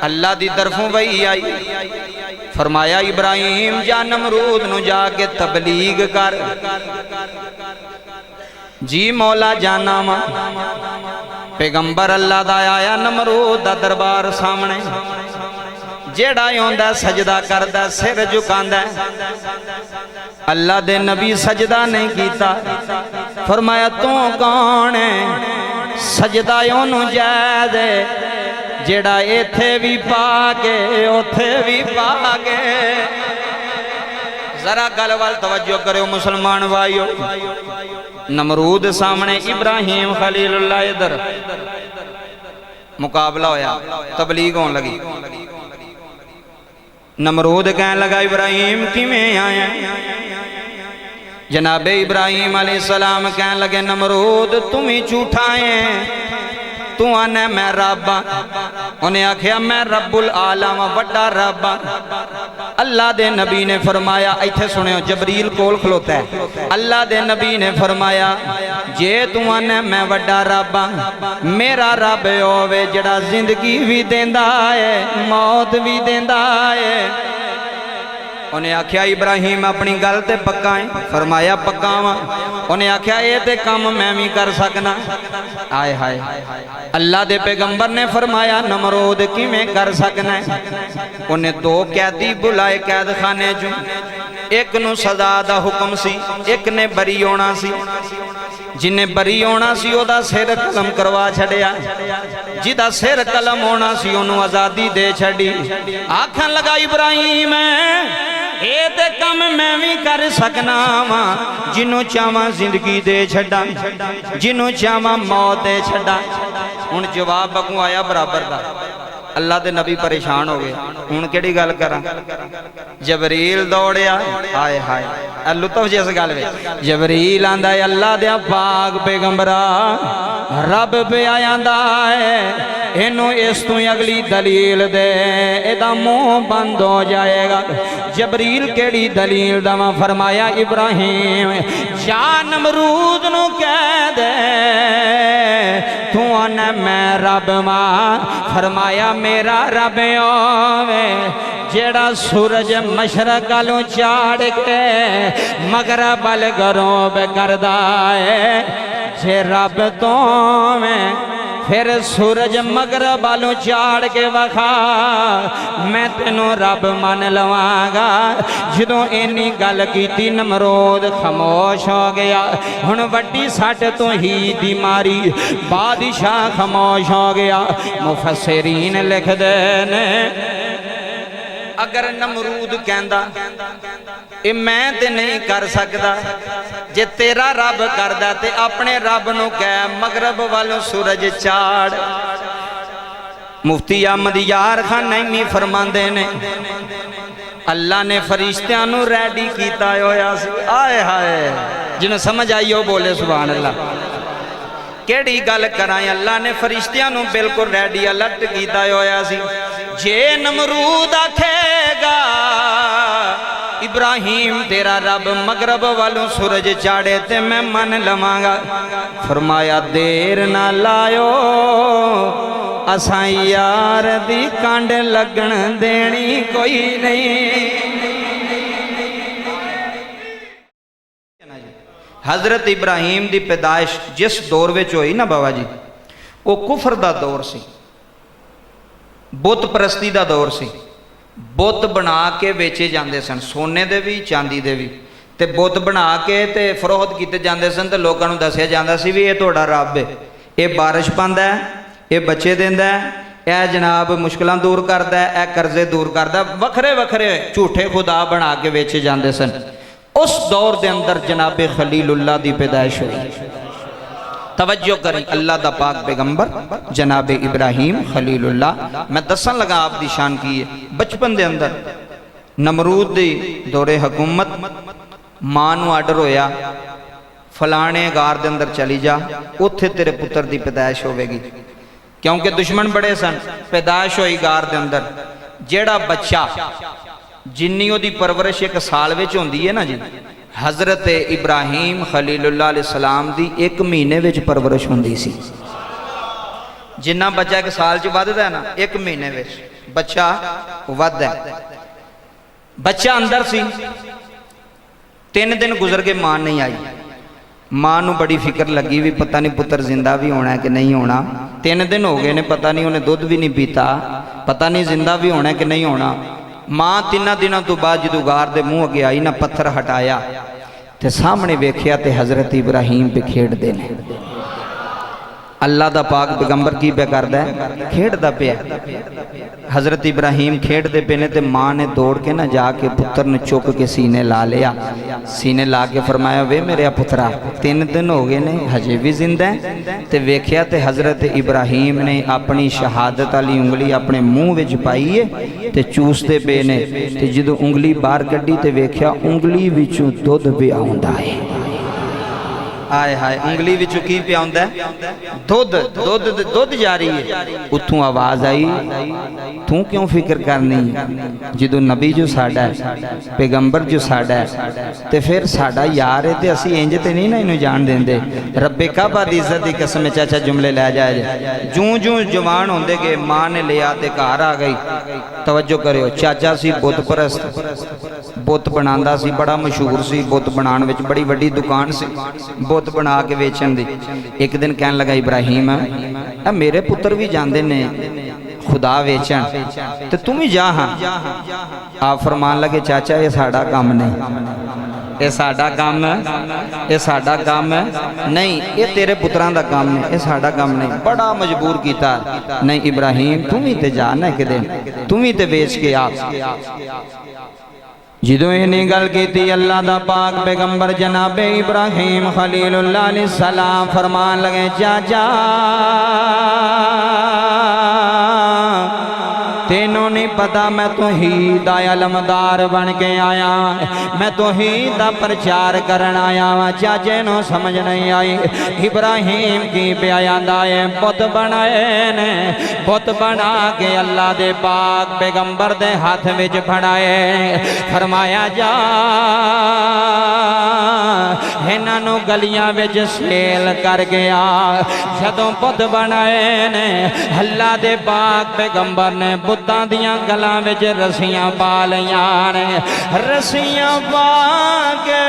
अल्लाह की तरफों वही आई, फरमाया इब्राहिम जा नमरूद नू जाके तबलीग कर। जी मौला जाना वा। पैगंबर अल्लाह दा आया नमरूद दा दरबार सामने, जेड़ा आंदा सजदा करदा सिर झुकांदा। अल्लाह दे नबी सजदा नहीं कीता। फरमाया तू कौन है? सजदा ओनू जायज़ है जेड़ा इथे भी पाके उथे भी पाके। जरा गल वाल तवज्जो करो मुसलमान भाइयों। नमरूद सामने, इब्राहिम खलीलुल्लाह इधर। मुकाबला होया, तबलीग होने लगी। नमरूद कहने लगा इब्राहिम किवें आया? जनाबे इब्राहिम अलैहिस्सलाम कहने लगे नमरूद तुम ही झूठा है, तू आने मैं रब हाँ। उन्हें आख्या मैं रब्बुल आलम वड्डा रब हाँ। अल्लाह दे नबी ने फरमाया, इत्थे सुनियो जबरील कोल खलोता है। अल्लाह दे नबी ने फरमाया जे तू आने मैं वड्डा रब हाँ, मेरा रब होवे जड़ा जिंदगी भी देंदा है मौत भी देंदा है। उन्हें आख्या इब्राहिम अपनी गल ते पक्का है? फरमाया पक्का वा। उन्हें आख्या ये ते काम मैं भी कर सकना। आए हाय, अल्लाह दे पैगंबर ने फरमाया नमरूद किवें कर सकना है? उन्हें दो कैदी बुलाए कैद खाने चो, एक नू सजा दा हुक्म सी, एक ने बरी होना सी। जिन्हें बरी होना सी ओदा सिर कलम करवा छड़िया, जिदा सिर कलम होना सी ओनू आजादी दे छड़ी। आखन लगा इब्राहिम ये ते कम मैं भी कर सकना वा, जिन्हों चावा जिंदगी दे छड़ा, जिन्हों चावा मौत दे छड़ा। हुण जवाब अगू आया बराबर दा। अल्लाह दे नबी परेशान हो गए, हुण केड़ी गल करा? जबरील दौड़िया। हाय हाय, लुत्फ जिस गल विच जबरील आंदा है अल्लाह दे पाक पैगंबरा रब पे आंदा है इनू इस तू अगली दलील दे, एदा मुंह बंद हो जाएगा। जबरील केड़ी दलील दवा? फरमाया इब्राहिम जा नमरूद नू कह दे तू आना मैं रब मां। फरमाया मेरा रब ओवे जेड़ा सूरज मशरक आलों चाड़ के मगरब वल गरूब करदा है। जे रब तो मैं फिर सूरज मगरब वालों चाड़ के वखा, मैं तेनों रब मन लवांगा। जदों इन्नी गल कीती नमरूद खामोश हो गया। हुण वड्डी सट तो ही दी मारी बादशाह खामोश हो गया। मुफस्सिरीन लिखदे ने अगर नमरूद कहंदा ए मैं ते नहीं कर सकदा, जे तेरा रब करदा ते अपने रब नू कह मगरब वालों सूरज चाड़। मुफ्ती अहमद यार खान नईमी फरमांदे ने अल्लाह ने फरिश्तियां नू रेडी कीता होया सी। आए हाय, जिन्हें समझ आई हो बोले सुभान अल्लाह। केड़ी गल करां? अल्लाह ने फरिश्तियां नू बिल्कुल रेडी अलर्ट कीता होया सी। जे नमरूद आखेगा इब्राहिम तेरा रब मगरब वालों सूरज चाड़े ते मैं मन लवांगा। फरमाया देर ना लायो असां यार दी कांड लगन देनी कोई नहीं। हजरत इब्राहिम दी पैदाइश जिस दौर विच होई ना बाबा जी, वो कुफर दा दौर सी, बुत परस्ती दा दौर सी। बुत बना के बेचे जाते सन, सोने दे भी चांदी दे भी। ते बुत बना के ते फरोख्त किए जाते सन। तो लोगों को दसिया जाता सी भी ये तुहाडा रब है, ये बारिश पांदा है, ये बच्चे देंदा है, यह जनाब मुश्किलां दूर करता है, यह कर्जे दूर करता है। वखरे वखरे झूठे खुदा बना के बेचे जाते सन। उस दौर के अंदर जनाबे खलीलुल्लाह की पैदाइश हुई। तवज्जो करें, अल्लाह दा पाक पैगंबर जनाबे इब्राहिम खलीलुल्लाह। मैं दसन लगा आप दी शान की है। बचपन के अंदर नमरूद दी दौरे हुकूमत, मां नू आर्डर होया फलाने गार के अंदर चली जा, उत्थे तेरे पुत्र की पैदाइश होगी। क्योंकि दुश्मन बड़े सन। पैदाइश हुई गार के अंदर। जेड़ा बच्चा जिन्नी ओदी परवरिश एक साल विच होंदी है ना जी, हजरत इब्राहिम खलीलुल्लाह अलैहिस्सलाम दी एक महीने विच परवरिश होंदी सी। जिन्ना बच्चा एक साल च वधदा है ना, एक महीने विच बच्चा वध है। बच्चा अंदर सी, 3 दिन गुजर के मां नहीं आई। मां नूं बड़ी फिक्र लगी भी पता नहीं पुत्र जिंदा भी होना है कि नहीं होना। 3 दिन हो गए ने, पता नहीं उन्हें दुध भी नहीं पीता, पता नहीं जिंदा भी होना है कि नहीं होना। मां 3 दिनों तो बाद जो गार दे मुंह अगे आई ना, पत्थर हटाया ते सामने वेख्या ते हजरत इब्राहिम पे खेडदे ने। अल्लाह दा पाक पैगंबर की पे करदा है, खेडदा पिया। हजरत इब्राहिम खेडदे पे ने ते मां ने दौड़ के ना जाके पुत्र ने चुक के सीने ला लिया। सीने ला के फरमाया, वे मेरे पुत्रा 3 दिन हो गए ने, हजे भी जिंदा है। ते वेख्या ते हजरत इब्राहिम ने अपनी शहादत वाली उंगली अपने मुंह विच पाई है ते चूसते पे ने। ते जदों उंगली बाहर कड्डी ते वेख्या उंगली विचों दुध पिया आउंदा है। आए हाय, उंगली विचों की पिया आउंदा है? दुध। दुध दुध जारी है। उतों आवाज आई, तू क्यों फिक्र करनी, जदों नबी जो साडा है, पैगंबर जो साडा है, ते फिर साडा यार है ते असी इंज ते नहीं ना इन्हूं जान देंदे। रब्बे काबा दी इज्जत दी कसम, चाचा जुमले लै जाए। जूं जूं जवान होंदे गए मां ने लिया ते घर आ गई। तवज्जो करियो, चाचा सी बुत परस्त, बुत बनांदा सी, बड़ा मशहूर सी, बुत बनाने विच बड़ी वड्डी दुकान सी बुत बना के वेचण दी। एक दिन कहन लगा, इब्राहिम मेरे पुत्र भी जाते ने खुदा वेचण, तो तुम ही जा। हाँ, आप फरमान लगे, चाचा ये साडा काम नहीं, ये साडा काम है, ये साडा काम है नहीं, ये तेरे पुत्रां दा काम है, ये साडा काम नहीं। बड़ा मजबूर किया, नहीं इब्राहिम तुम ही ते जा ना, एक दिन तुम ही ते बेच के आ। जिदों इन्हीं गल की अल्लाह दा पाक पैगंबर जनाबे इब्राहिम खलीलुल्लाह अलैहिस्सलाम फरमान लगे, चाचा तेनों नहीं पता मैं तो ही दा अलमदार बन के आया, मैं तो ही दा प्रचार करन आया वा। चाचे नो समझ नहीं आई इब्राहिम की प्यादा है, बुत बनाए ने, बुत बना के अल्लाह दे पाक पैगंबर दे हाथ विच फड़ाए। फरमाया जा इन्हां नूं गलियां विच सेल कर गया। जदों बुत बनाए ने अल्लाह दे पाक पैगंबर ने बुतां दियां गलां विच रस्सियां पा लईयां ने। रस्सियां पा के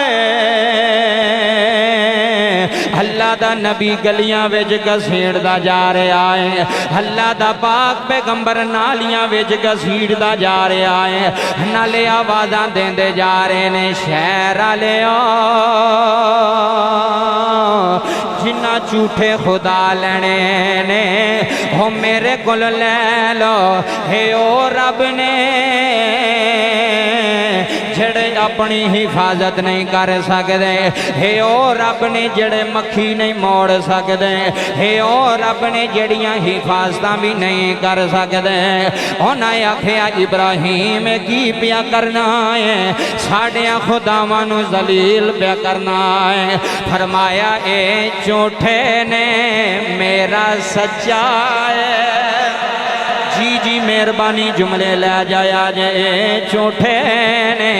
अल्लाह दा नबी गलियां विच घसीड़दा जा रहा है। अल्लाह दा पाक पैगंबर नालियां विच घसीड़दा जा रहा है। नाले आवाज़ां देंदे जा रहे ने, शहर वाले जिन्ना झूठे खुदा लेने ने हो मेरे कोल ले लो। हे ओ रब ने जेड़े अपनी हिफाजत नहीं कर सकते, हे ओ रब ने जेड़े मक्खी नहीं मोड़ सकते, हे ओ रब ने जड़ियां हिफाजत भी नहीं कर सकते। उन्हें आखिया इब्राहिम की पिया करना है, साढ़िया खुदावां नूं जलील पिया करना है। फरमाया ए झूठे ने मेरा सच्चा है। जी जी मेहरबानी जुमले लै जाया जे। झूठे ने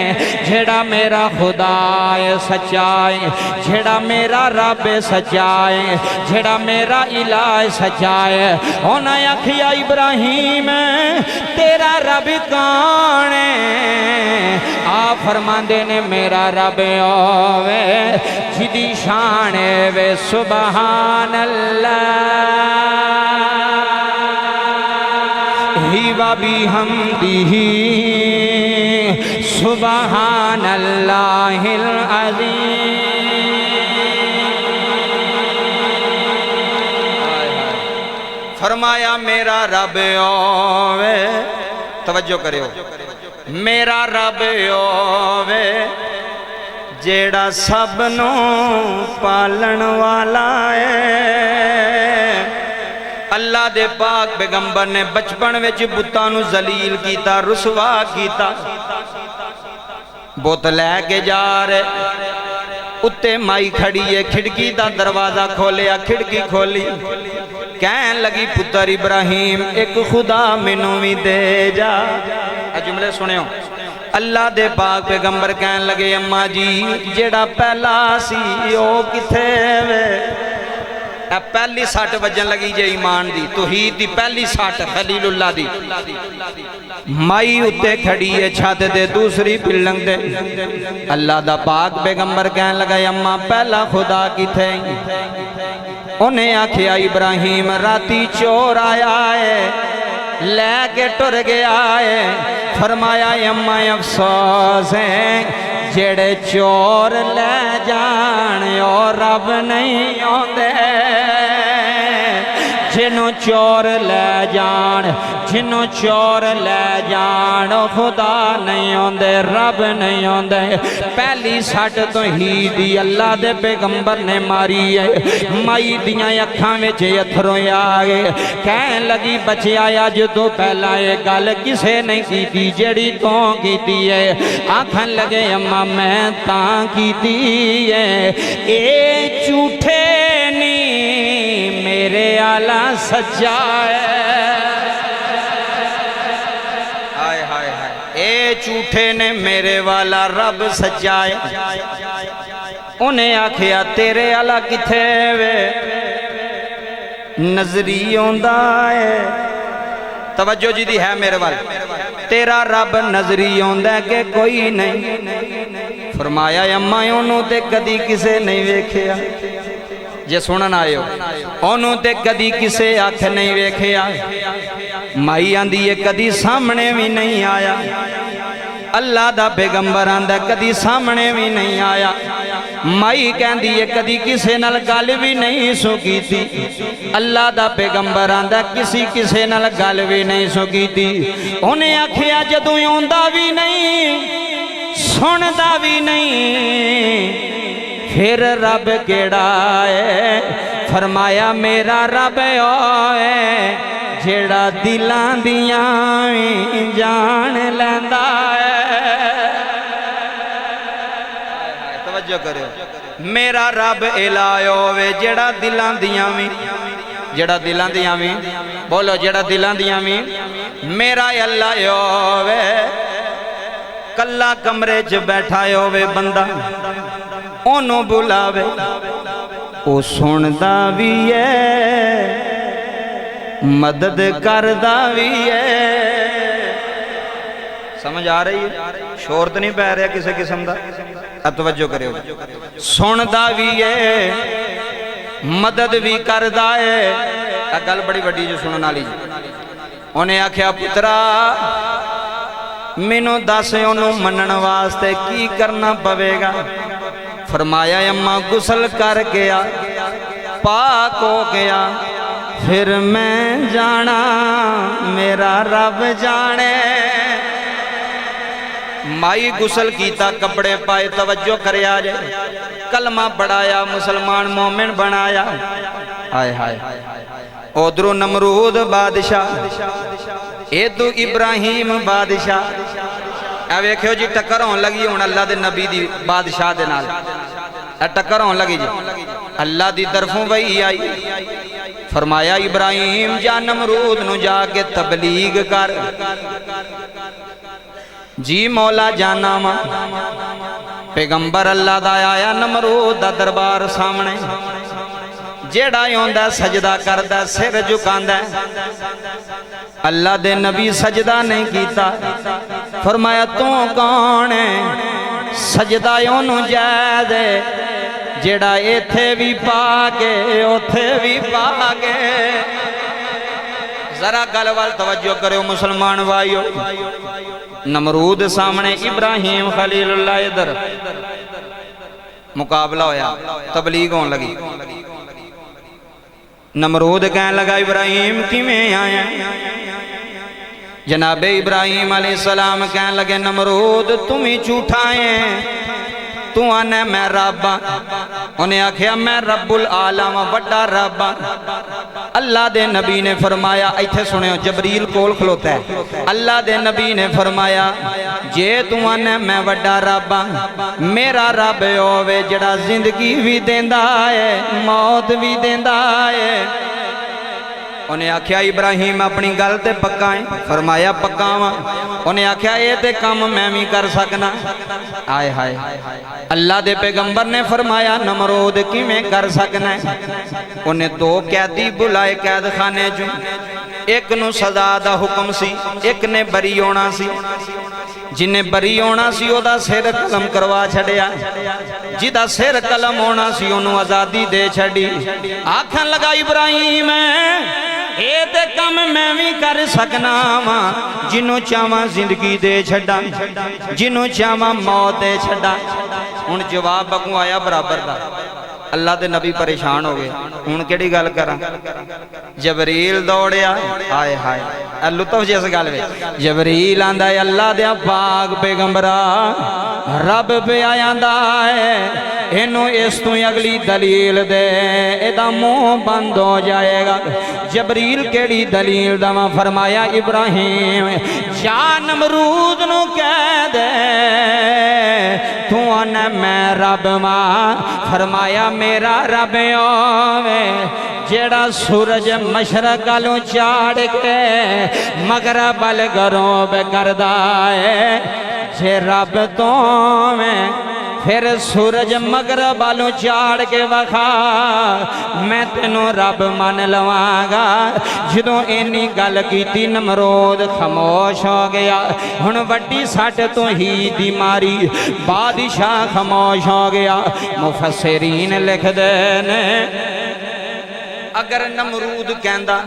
जेड़ा मेरा खुदा है सच्चा है, जेड़ा मेरा रब सच्चा है, जेड़ा मेरा इलाह सच्चा है। उन्हें आखिया इब्राहिम तेरा रब कौन है? आप फरमांदे ने मेरा रब ओवे जिदी शान वे सुबहान अल्लाह वा बिहम्दिही सुबहान अल्लाहिल अज़ीम। फरमाया मेरा रब ओवे, तवज्जो करियो, मेरा रब ओवे जेड़ा सबनों पालन वाला है। अल्लाह दे पाक पैगंबर ने बचपन विच बुतां नूं जलील कीता, रुसवा कीता। बुत लैके जा रहे, उत्ते माई खड़ी है, खिड़की दा दरवाजा खोलिया, खिड़की खोली, कहन लगी पुत्र इब्राहिम एक खुदा मैनू भी दे जा। जुमले सुनियो, अल्लाह दे पाक पैगंबर कहन लगे अम्मा जी जेड़ा पहला सी ओ किथे वे? पहली सट वजन लगी जे ईमान दी तौहीद दी पहली सट खलीलुल्लाह दी माई उत्ते खड़ी है छत दे दूसरी बिल्डिंग दे अल्लाह दा पाक पैगंबर कहन लगा अम्मा पहला खुदा किथे उन्हें आखिया इब्राहिम राती चोर आया है लैके टुर गया है फरमाया अम्मा अफसोस है जेड़े चोर ले जान और रब नहीं आंदे जिन्हों चोर ले जान जिन्हों चोर ले जान खुदा नहीं आंदे रब नहीं आंदे पहली सट तो ही दी अल्लाह दे पैगंबर ने मारी है माई दियां अखां विच अथरों आ गए कहन लगी बचिया अज तो पहला ये गल किसे नहीं कीती जेड़ी तू कीती है आखन लगे अम्मा मैं तां कीती है ए झूठे नहीं मेरे आला सच्चा है हाय हाय हाय ए झूठे ने मेरे वाला रब सच्चा है उन्हें आखिया तेरे आला किथे वे नजरी आंदा है तवज्जो जी दी है मेरे वाल तेरा रब नजरी आंदा कि कोई नहीं फरमाया अम्मा ओनू ते कदी किसे नहीं वेखिया जे सुनन आयो ओनू ते कदी किसे अख नहीं वेखिया माई आंदी है कदी सामने भी नहीं आया अल्लाह दा पैगंबर आंदा कदी सामने भी नहीं आया माई कहंदी है कदी किसे नाल गल भी नहीं सो कीती अल्लाह दा पैगंबर आंदा किसी किसे नाल गल भी नहीं सो कीती उन्हें आखिया जदों आंदा भी नहीं सुनदा भी नहीं फिर रब केड़ा है फरमाया मेरा रब है जेड़ा दिलां दियां जान लैंदा है तवज्जो करो मेरा रब इलायो वे जेड़ा दिलां दियां भी बोलो जेड़ा दिलां दियां भी मेरा अल्लाह होवे कल्ला कमरे च बैठा होवे बंदा ओनू बुलावे ओ सुनदा भी है मदद करदा भी है समझ आ रही है शोर तो नहीं पै रहा किसी किस्म का तवज्जो करियो सुनदा भी है मदद भी करदा है गल बड़ी वड्डी जो सुनने वाली उन्हें आख्या पुत्रा मैनू दस ओनू मनन वास्ते की करना पवेगा फरमाया अम्मा गुसल कर गया पाक हो गया फिर मैं जाना मेरा रब जाने माई गुसल कीता कपड़े पाए तवज्जो करया जे कलमा पढ़ाया मुसलमान मोमिन बनाया हाय हाय उधरों नमरूद बादशाह इधू इब्राहिम बादशाह वेखियो जी टक्कर होने लगी हुण अल्लाह दे नबी दी बादशाह दे नाल टक्कर होने लगी जी अल्लाह दी तरफों वही आई फरमाया इब्राहिम जा नमरूद नू जाके तबलीग कर जी मौला जाना वा पैगंबर अल्लाह दा आया नमरूद दा दरबार सामने जेड़ा आंदा सजदा करदा सिर झुकांदा अल्लाह दे नबी सजदा नहीं कीता फरमाया तू कौन है सजदा ओनू जायज़ जेड़ा इथे भी पा के उथे भी पा के जरा गल वाल तवज्जो करो मुसलमान भाइयों नमरूद सामने इब्राहिम खलीलुल्लाह इधर मुकाबला होया तबलीग होने लगी नमरूद कहने लगा इब्राहिम किवें आया जनाबे इब्राहिम अलैहिस्सलाम कहने लगे नमरूद तुम ही झूठा है तू आने मैं रब उन्हें आखिया मैं रब्बुल आलम बड़ा रब अल्लाह दे नबी ने फरमाया इत्थे सुनियो जबरील कोल खलोता है अल्लाह दे नबी ने फरमाया जे तू आने मैं बड़ा रब मेरा रब होवे जड़ा जिंदगी भी देंदा है मौत भी देंदा है उन्हें आख्या इब्राहिम अपनी गल ते पक्का है? फरमाया पक्का वा। उन्हें आख्या ये ते काम मैं भी कर सकना। आए हाय, अल्लाह दे पैगंबर ने फरमाया नमरूद किवें कर सकना है? उन्हें दो कैदी बुलाए कैद खाने चों, एक नूं सजा दा हुक्म सी, एक ने बरी होना सी। जिन्हें बरी होना सी ओदा सिर कलम करवा छड़िया, जिदा सिर कलम होना सी ओनू आज़ादी दे छड़ी। आखन लगा इब्राहिम ये ते कम मैं भी कर सकना वा, जिन्हों चावा जिंदगी दे छड़ा, जिन्हों चावा मौत दे छड़ा। हुण जवाब अगों आया बराबर दा। अल्लाह दे नबी परेशान हो गए, हुण केड़ी गल करा? जबरील दौड़िया। हाय हाय, लुत्फ जिस गल विच जबरील आंदा है अल्लाह दे पाक पैगंबरा रब पे आंदा है इनू इस तू अगली दलील दे, एदा मुंह बंद हो जाएगा। जबरील केड़ी दलील दवा? फरमाया इब्राहिम जा नमरूद नू कह दे तू आना मैं रब मां। फरमाया मेरा रब ओवे जेड़ा सूरज मशरक आलों चाड़ के मगरब अल गरूब करदा है। जे रब तो मैं फिर सूरज मगरब आलों चाड़ के वखा, मैं तेनों रब मन लवांगा। जदों इन्नी गल कीती नमरूद खामोश हो गया। हुण वड्डी सट तो ही दी मारी बादशाह खामोश हो गया। मुफस्सिरीन लिखदे ने अगर नमरूद कहंदा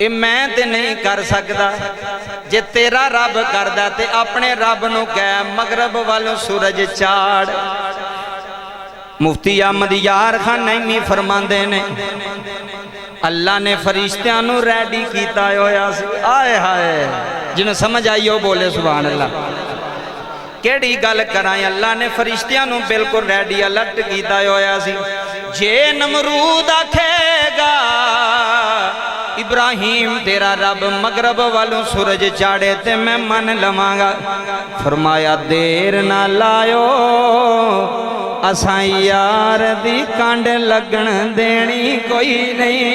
ए मैं ते नहीं कर सकदा, जे तेरा रब करदा ते अपने रब नू कह मगरब वालों सूरज चाड़। मुफ्ती अहमद यार खान नईमी फरमांदे ने अल्लाह ने फरिश्तियां नू रेडी कीता होया सी। आए हाय, जिन्हें समझ आई हो बोले सुभान अल्लाह। केड़ी गल करा? अल्लाह ने फरिश्तियां नू बिल्कुल रेडी अलर्ट कीता होया सी। जे नमरूद आखेगा इब्राहिम तेरा रब मगरब वालों सूरज चाड़े ते मैं मन लवांगा। फरमाया देर ना लायो असां यार दी कांड लगन देनी कोई नहीं।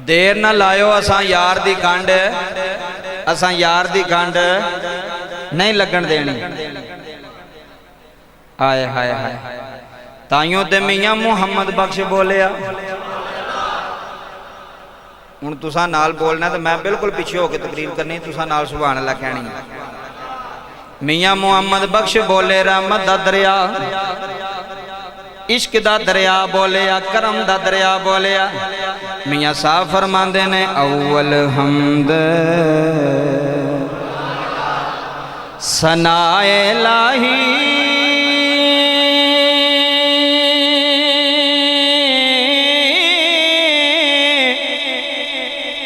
देर ना लायो असां यार दी कांड, असां यार दी कांड नहीं लगन देनी। आए हाय हाय, ताइयों ते मियां मुहम्मद बख्श बोलिया। हुण तुसां नाल बोलना तो मैं बिल्कुल पीछे होकर तकरीर करनी, तुसां नाल सुभान अल्लाह कहनी। मियां मुहम्मद बख्श बोले रहमत दा दरिया, इश्क दा दरिया बोलिया, करम दा दरिया बोलिया। मियां साहब फरमांदे ने अव्वल हमद सनाए लाही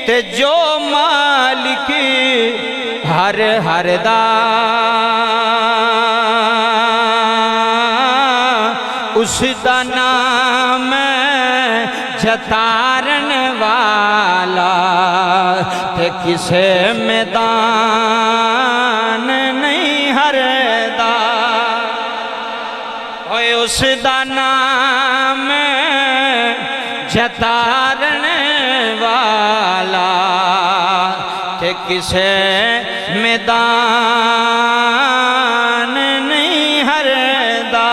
ते जो मालिक हर हर दा उसदा नाम जतारन वाला ते किसे मैदान नहीं हरदा। ओए उसदा नाम जतारन वाला ते किसे मैदान नहीं हरदा।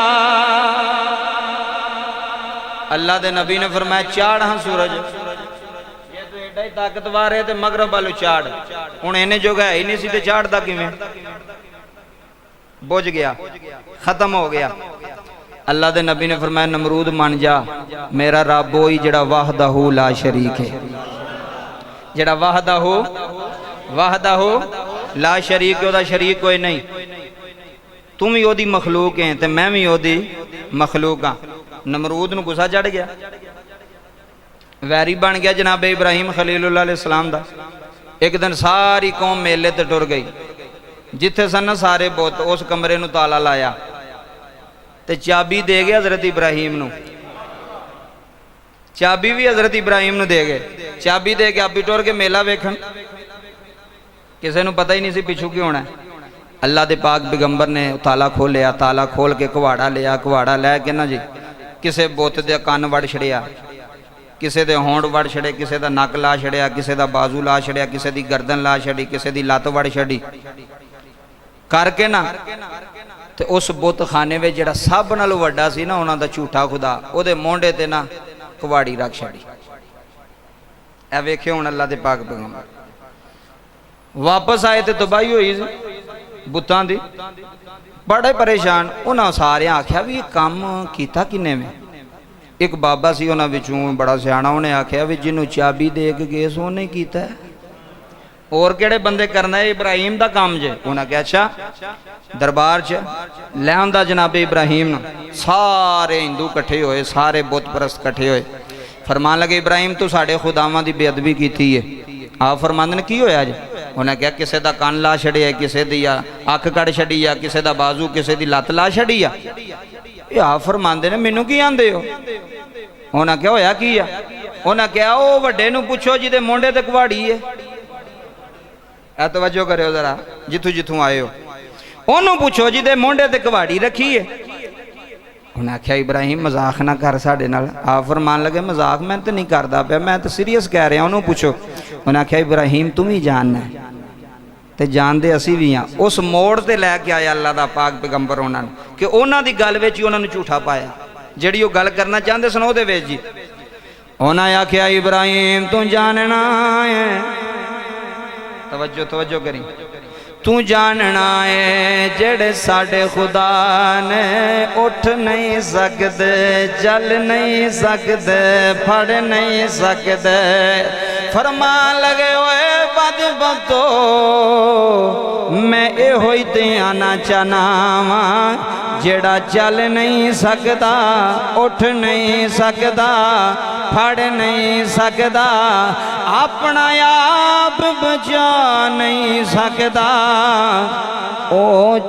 अल्लाह दे नबी ने फरमाया चाड़ हाँ सूरज, ये तो एडा ही ताकतवर है ते मगरब वालों चाड़। हुण इन्हें जोगा है ही नहीं सी ते चाड़दा किवें? बुझ गया, खत्म हो गया। अल्लाह दे नबी ने फरमाया नमरूद मान जा मेरा रब वही जेड़ा वाहदहू ला शरीक है, जेड़ा वाहदहू ला शरीक है, ओदा शरीक कोई नहीं। तुम भी ओदी मखलूक है ते मैं भी ओदी मखलूक हाँ। नमरूद नूं गुस्सा चढ़ गया, वैरी बन गया जनाब इब्राहिम खलीलुल्लाह अलैहिस्सलाम दा। एक दिन सारी कौम मेले ते टुर गई, जिथे सन सारे बुत उस कमरे नूं ताला लाया ते चाबी दे गए हजरत इब्राहिम नूं। चाबी भी हजरत इब्राहिम नूं दे गए। चाबी दे के आप भी टुर के मेला वेखन। किसी को पता ही नहीं सी पिछू की होना। अल्लाह के पाक पैगंबर ने ताला खोलिया, ताला खोल के कुहाड़ा लिया, कुहाड़ा लैके ना जी किसी बुत के कन वड़ छड़िया, किसी के होंठ वड़ छड़े, किसी का नक ला छड़िया, किसी का बाजू ला छड़िया, किसी की गर्दन ला छड़ी, किसी की लत्त वड़ छड़ी करके ना ते उस बुत खाने में जिहड़ा सब नालों वड्डा सी ना उन्हां दा झूठा खुदा उहदे मोंढे ते ना कुहाड़ी रख छड़ी। ए वेखियो हुण अल्लाह दे पाक पैगंबर वापस आए तो तबाही हुई बुतां दी, बड़े परेशान। उन्हां सारे आख्या भी ये काम कीता किन्ने में। एक बाबा सी उन्हां विचों बड़ा सियाणा, उन्हें आख्या भी जिन्हों चाबी दे के गए सो उन्हें कीता है, और केड़े बंदे करना है, इब्राहिम दा काम जे। उन्हें क्या अच्छा दरबार च लै आंदा जनाबे इब्राहिम न। सारे हिंदू कट्ठे होए, सारे बुत परस्त कट्ठे होए, फरमान लगे इब्राहिम तू साडे खुदावां दी बेअदबी कीती है। आप फरमांदे ने की होया जी? उन्हें क्या किसी का कन ला छड़िया, किसी की अख कड़ छड़ी आ, किसी का बाजू, किसी की लत्त ला छड़ी आ। ये आप फरमांदे ने मैनू की आंदे हो? उन्हें क्या होया की आ? उन्हें क्या वो वड्डे नूं पुछो जिहदे मोंढे ते कुहाड़ी है। ए तवज्जो करियो जरा, जिथों जिथों आए हो उन्होंने पूछो जिहदे मोंढे ते कुहाड़ी रखी है। उन्हें आख्या इब्राहिम मजाक ना कर साडे नाल। आप फरमान लगे मजाक मैं तो नहीं करता पाया, मैं तो सीरीयस कह रहा। उन्होंने पूछो। उन्हें आख्या इब्राहिम तू भी जानना है तो जानते असी भी हाँ। उस मोड़ से लैके आया अल्लाह का पाक पैगंबर उन्होंने कि उन्हों की गल में उन्होंने झूठा पाया, जिहड़ी वो गल करना चाहते सन उहदे विच जी। उन्हें आख्या इब्राहिम तू जानना है, तवज्जो तवज्जो करी, तू जानना है जेड़े साडे खुदा ने उठ नहीं सकते, चल नहीं सकते, फड़ नहीं सकते। फरमान लगे ओए बदबख्तो मैं ए होई ते आना चाहना वा जेड़ा चल नहीं सकता, उठ नहीं सकता, फड़ नहीं सकता, अपना आप बचा नहीं सकता। ओ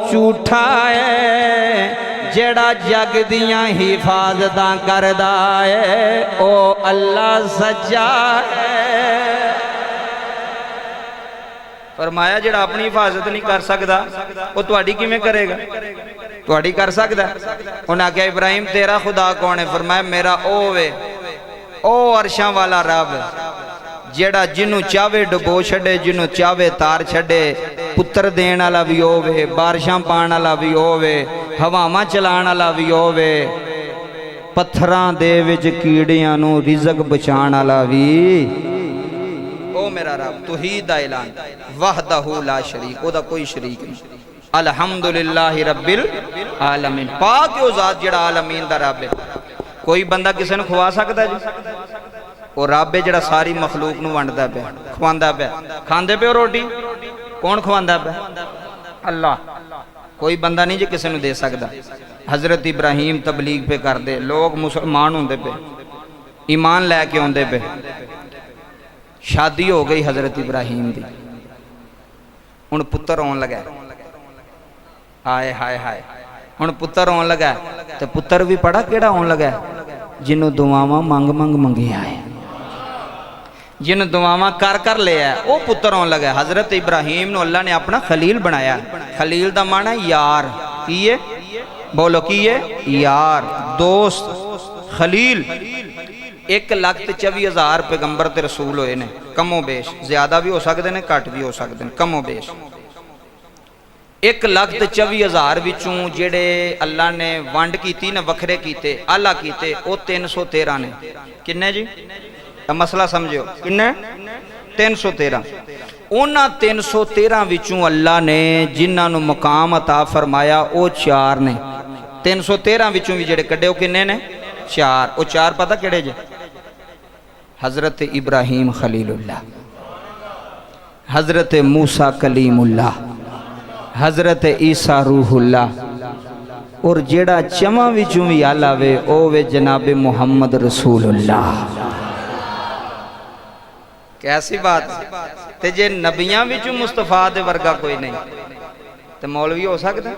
झूठा है जेड़ा जग दियां हिफाजतां करदा है, ओ अल्लाह सच्चा है। फरमाया जेड़ा अपनी हिफाजत नहीं कर सकता वो तुहाडी किवें करेगा? तुहाडी कर सकदा? उन्हें आख्या इब्राहिम तेरा खुदा कौन है? फरमाया मेरा ओ वे ओ अरशां वाला रब जेड़ा जिन्हों चावे डुबो छड़े, जिन्हों चावे तार छड़े, पुत्र देण वाला भी होवे, बारिशां पाण वाला भी होवे, हवावां चलाण वाला भी होवे, पत्थरां दे विच कीड़ियां नूं रिज़क बचाण वाला भी। ओ मेरा रब तौहीद दा ऐलान, वहदहू ला शरीक, ओदा कोई शरीक नहीं। अल्हम्दुलिल्लाहि रब्बिल आलमीन, पाक ओ ज़ात जेड़ा आलमीन दा रब है। कोई बंदा किसी नूं खवा सकदा जी? वो रब है जेड़ा सारी मखलूक नूं वंडदा पिया, खवांदा पिया। खांदे पे रोटी कौन खवांदा पिया? अल्लाह। कोई बंदा नहीं जी किसी नूं दे सकदा। हजरत इब्राहिम तबलीग पे करदे, लोग मुसलमान होंदे पे, ईमान लैके आउंदे पे। शादी हो गई हजरत इब्राहिम दी, हुण पुत्तर आउण लगा। हाय हाय हाय, हुण पुत्तर आउण लगा ते पुत्तर भी पड़ा केड़ा आउण लगा? जिन्हों दुआवां मंग मंग मंगिया है, जिन दुआवां कर कर लिया वो पुत्र आने लगा। हजरत इब्राहिम नूं अल्लाह ने अपना खलील बनाया। खलील दा माना यार, की है? बोलो की है? यार, दोस्त, खलील। 1,24,000 पैगंबर ते रसूल होए ने, कमो बेश, ज्यादा भी हो सकते हैं घट भी हो सकते हैं, कमो बेश। 1,24,000 विचों जेड़े अल्लाह ने वंड की ने, वखरे कीते, आला कीते, वो 313 ने। किन्ने जी? मसला समझो, किन्ने? 313। उन्हां 313 विचों अल्लाह ने जिन्होंने मुकाम अता फरमाया वो 4 ने। 313 विचों भी जेड़े कड्डे किन्ने ने? 4। वो 4 पता किहड़े जे? हजरत इब्राहिम खलीलुल्लाह, हजरत मूसा कलीमुल्लाह, हजरत ईसा रूहुल्लाह, और जेड़ा चवां विचों भी आला वे ओ वे जनाबे मुहम्मद रसूलुल्लाह। कैसी बात ते जे नबियां विचों मुस्तफा दे वर्गा कोई नहीं तो मौलवी हो सकता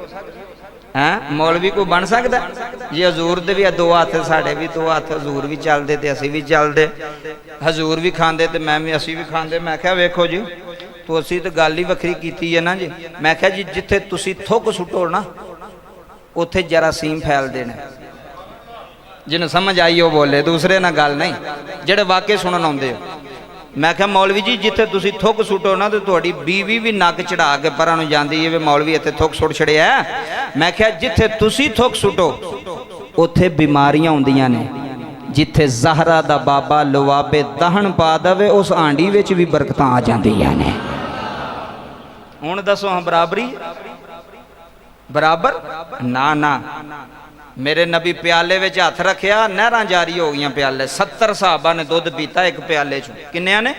है? मौलवी को बन सकता? जी हजूर दे भी 2 हथ, साढ़े भी 2 हथ, हजूर भी चलते तो असी भी चलते, हजूर भी खाते तो मैं भी असी भी खाते। मैं क्या वेखो जी तो असी तो गल ही वखरी की है ना जी। मैं क्या जी जिथे तुसी थुक सुटो ना उत्थे जरासीम फैल देने। जिन्हें समझ आई वो बोले, दूसरे ना गल नहीं, जेड़े वाकई सुनन आउंदे हो। मैं क्या मौलवी जी जिथे तुसी थुक सुटो ना तो तुहाडी बीवी भी नक चढ़ा के परां नूं जांदी है, मौलवी इत्थे थुक सुट छड़िया। मैं क्या जिथे तुसी थुक सुटो उत्थे बीमारियां आउंदियां ने। जिथे ज़हरा दा बाबा लवाबे दहन पा दवे उस आंडी विच भी बरकतां आ जांदियां ने। हुण दसो हाँ बराबरी बराबर ना ना। मेरे नबी प्याले विच हथ रखिया, नहरां जारी हो गई प्याले। 70 साहबा ने दुध पीता एक प्याले चों। किन्नियां ने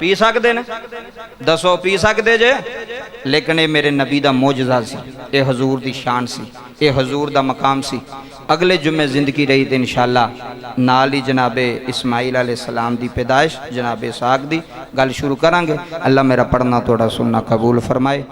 पी सकते ने? दसो पी सकते जे? लेकिन ये मेरे नबी दा मोजज़ा सी, ये हजूर दी शान सी, ये हजूर दा मकाम सी। अगले जुम्मे जिंदगी रही तो इंशाअल्लाह नाल ही जनाबे इस्माइल अलैहिस्सलाम दी पैदाइश जनाबे इसहाक दी गल शुरू करांगे। अल्लाह मेरा पढ़ना थोड़ा सुनना कबूल फरमाए।